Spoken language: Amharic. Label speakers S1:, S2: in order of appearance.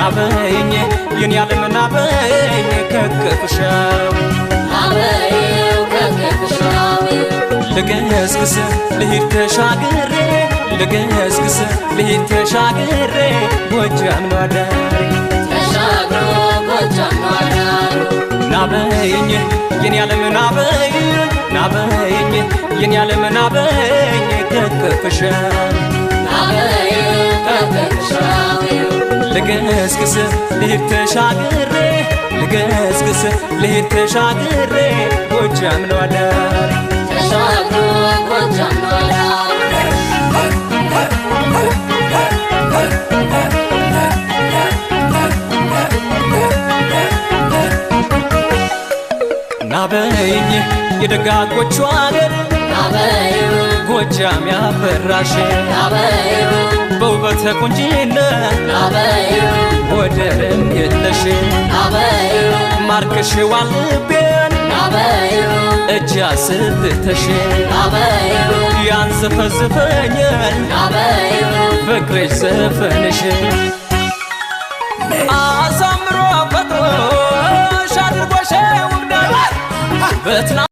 S1: ናበይኝ የኔ ዓለም ናበይኝ ከከፍሻው
S2: ናበይው ከከፍሻው
S1: ልገስግስ ልሂድ ተሻግሬ ልገስግስ ልሂድ ተሻግሬ ጎጃም ነው አዳሪ
S2: ተሻግሮ ጎጃም ነው አዳሩ
S1: ናበይኝ የኔ ዓለም ናበይኝ ናበይኝ የኔ ዓለም ናበይኝ ከከፍሻው
S2: ናበይው ከከፍሻው
S1: ልገስግስ ልሂድ ተሻግሬ ልገስግስ ልሂድ ተሻግሬ ጎጃም ነው አዳሪ
S2: ተሻግሮ ጎጃም ነው አዳሩ
S1: ናበይኝ የደጋጎቹ አገር
S2: ናበይው
S1: ጎጃም ያፈራሽ
S2: ናበይው
S1: በውበት ቁንጅና
S2: ናበይው
S1: ወደርም የለሽ
S2: ናበይው
S1: ማርከሽዋል ልቤን
S2: ናበይው
S1: እጅ አስጥተሽ
S2: ናበይው
S1: ያንዘፈዝፈኛል
S2: ናበይው
S1: ፍቅርሽ ዘፈንሽ አሳምሮ ፈጥሮሽ አድርጎሽ ውብዳር በትና